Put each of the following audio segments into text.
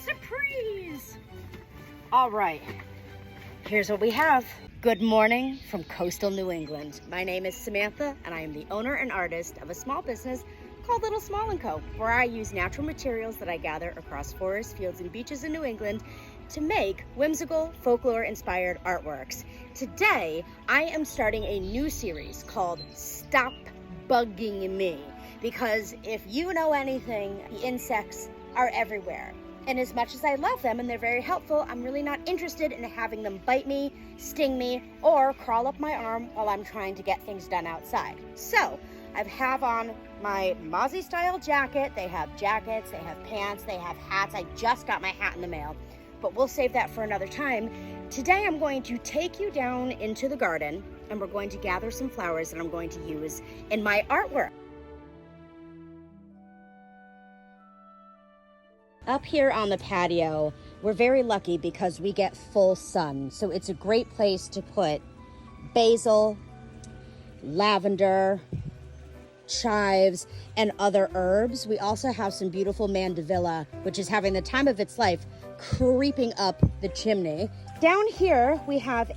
Surprise! All right, here's what we have. Good morning from coastal New England. My name is Samantha, and I am the owner and artist of a small business called Little Small & Co., where I use natural materials that I gather across forests, fields, and beaches in New England to make whimsical, folklore-inspired artworks. Today, I am starting a new series called Stop Bugging Me, because if you know anything, the insects are everywhere. And as much as I love them and they're very helpful, I'm really not interested in having them bite me, sting me, or crawl up my arm while I'm trying to get things done outside. So I have on my Mozzie Style jacket. They have jackets, they have pants, they have hats. I just got my hat in the mail, but we'll save that for another time. Today I'm going to take you down into the garden and we're going to gather some flowers that I'm going to use in my artwork. Up here on the patio, we're very lucky because we get full sun. So it's a great place to put basil, lavender, chives, and other herbs. We also have some beautiful mandevilla, which is having the time of its life, creeping up the chimney. Down here, we have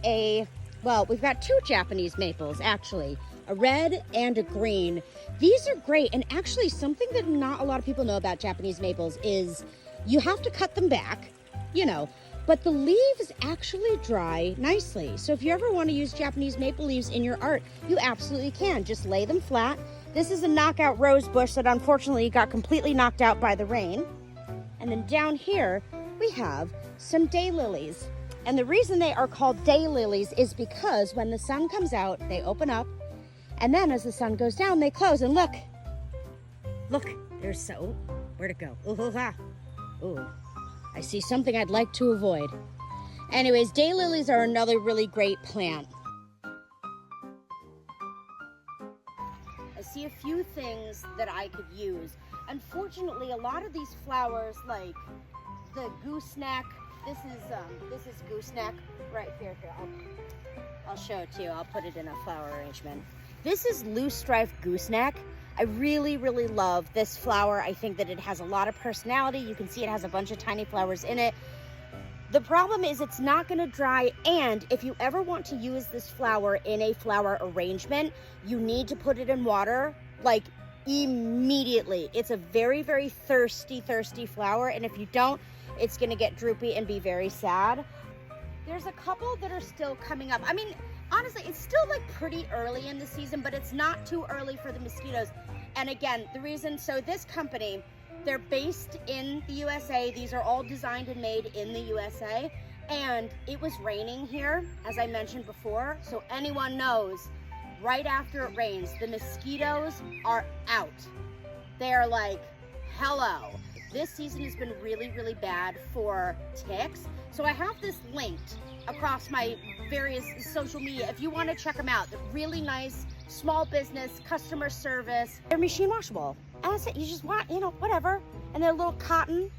we've got two Japanese maples, actually, a red and a green. These are great, and actually something that not a lot of people know about Japanese maples is you have to cut them back, but the leaves actually dry nicely. So if you ever want to use Japanese maple leaves in your art, you absolutely can. Just lay them flat. This is a knockout rose bush that unfortunately got completely knocked out by the rain. And then down here, we have some daylilies. And the reason they are called daylilies is because when the sun comes out, they open up, and then as the sun goes down, they close. And look, there's where'd it go? Ooh, I see something I'd like to avoid. Anyways, daylilies are another really great plant. I see a few things that I could use. Unfortunately, a lot of these flowers, like the gooseneck, this is gooseneck right here. I'll show it to you. I'll put it in a flower arrangement. This is loose strife gooseneck. I really, really love this flower. I think that it has a lot of personality. You can see it has a bunch of tiny flowers in it. The problem is it's not going to dry, and if you ever want to use this flower in a flower arrangement, you need to put it in water, like immediately. It's a very, very thirsty flower, and if you don't, it's going to get droopy and be very sad. There's a couple that are still coming up. I mean, honestly, it's still like pretty early in the season, but it's not too early for the mosquitoes. And again, so this company, they're based in the USA. These are all designed and made in the USA. And it was raining here, as I mentioned before. So anyone knows, right after it rains, the mosquitoes are out. They are like, hello. This season has been really, really bad for ticks. So I have this linked across my various social media. If you want to check them out, they're really nice, small business, customer service. They're machine washable. And that's it. You just want, whatever. And they're a little cotton.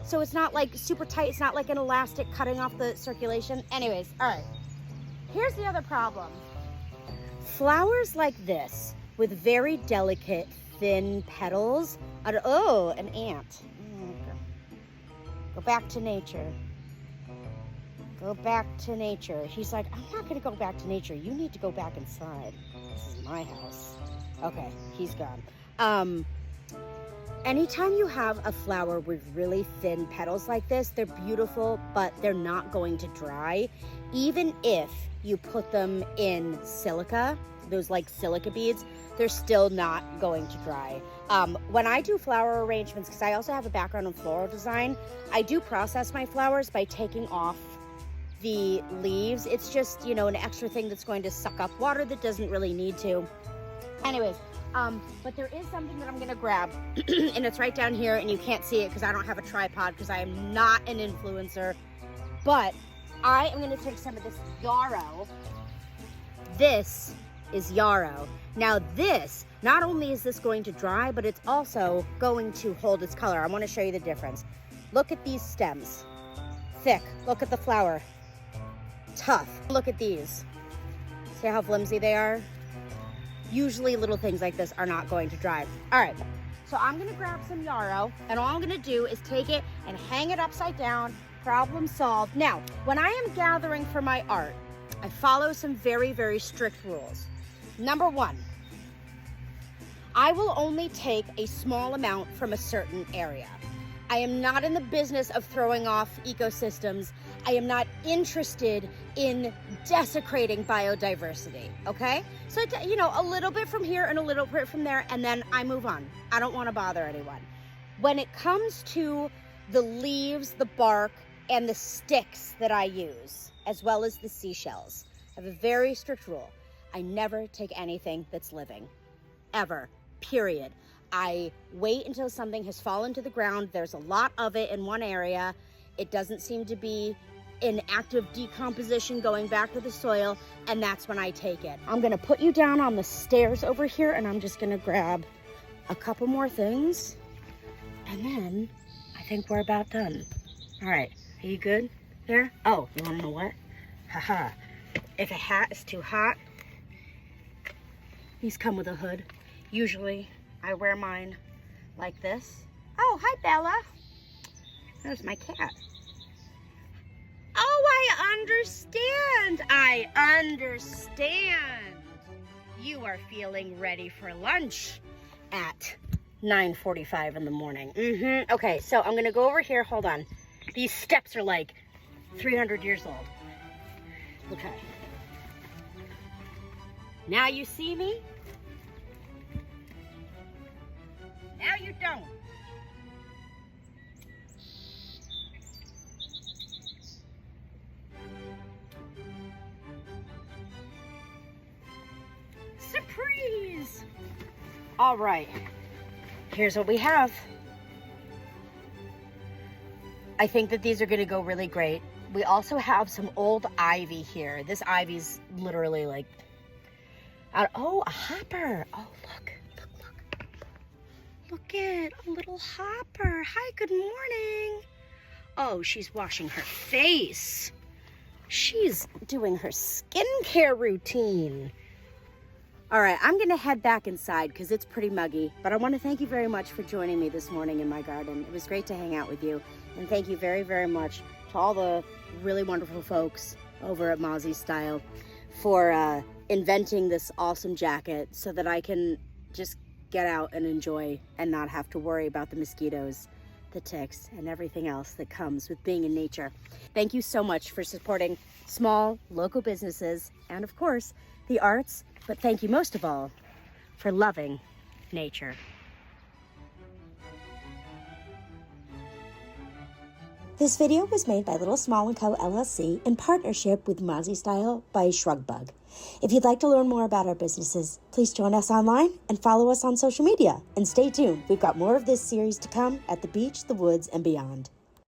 So it's not like super tight. It's not like an elastic cutting off the circulation. Anyways, all right. Here's the other problem. Flowers like this with very delicate, thin petals. Oh, an ant. Go back to nature. Go back to nature. He's like, I'm not going to go back to nature. You need to go back inside. This is my house. Okay, he's gone. Anytime you have a flower with really thin petals like this, they're beautiful, but they're not going to dry. Even if you put them in silica, those like silica beads, they're still not going to dry. When I do flower arrangements, because I also have a background in floral design, I do process my flowers by taking off the leaves. It's just, an extra thing that's going to suck up water that doesn't really need to. Anyways, but there is something that I'm gonna grab, and it's right down here, and you can't see it because I don't have a tripod because I am not an influencer, but I am gonna take some of this yarrow. This is yarrow. Now this, not only is this going to dry, but it's also going to hold its color. I want to show you the difference. Look at these stems. Thick. Look at the flower. Tough. Look at these. See how flimsy they are? Usually little things like this are not going to dry. All right. So I'm gonna grab some yarrow, and all I'm gonna do is take it and hang it upside down. Problem solved. Now, when I am gathering for my art, I follow some very, very strict rules. Number one, I will only take a small amount from a certain area. I am not in the business of throwing off ecosystems. I am not interested in desecrating biodiversity, okay? So, you know, a little bit from here and a little bit from there, and then I move on. I don't want to bother anyone. When it comes to the leaves, the bark, and the sticks that I use, as well as the seashells, I have a very strict rule. I never take anything that's living, ever, period. I wait until something has fallen to the ground. There's a lot of it in one area. It doesn't seem to be in active decomposition going back to the soil, and that's when I take it. I'm gonna put you down on the stairs over here, and I'm just gonna grab a couple more things, and then I think we're about done. All right, are you good there? Oh, you wanna know what? Haha, if a hat is too hot, these come with a hood. Usually, I wear mine like this. Oh, hi, Bella. There's my cat. Oh, I understand. I understand. You are feeling ready for lunch at 9:45 in the morning. Okay, so I'm gonna go over here. Hold on. These steps are like 300 years old. Okay. Now you see me? Now you don't. Surprise! All right, here's what we have. I think that these are gonna go really great. We also have some old ivy here. This ivy's literally like, oh, a hopper. Oh, look. Look at a little hopper. Hi, good morning. Oh, she's washing her face. She's doing her skincare routine. All right, I'm gonna head back inside because it's pretty muggy, but I wanna thank you very much for joining me this morning in my garden. It was great to hang out with you. And thank you very, very much to all the really wonderful folks over at Mozzie Style for inventing this awesome jacket so that I can just get out and enjoy and not have to worry about the mosquitoes, the ticks, and everything else that comes with being in nature. Thank you so much for supporting small local businesses and, of course, the arts, but thank you most of all for loving nature. This video was made by Little Small & Co. LLC in partnership with Mozzie Style by Shrugbug. If you'd like to learn more about our businesses, please join us online and follow us on social media. And stay tuned, we've got more of this series to come at the beach, the woods, and beyond.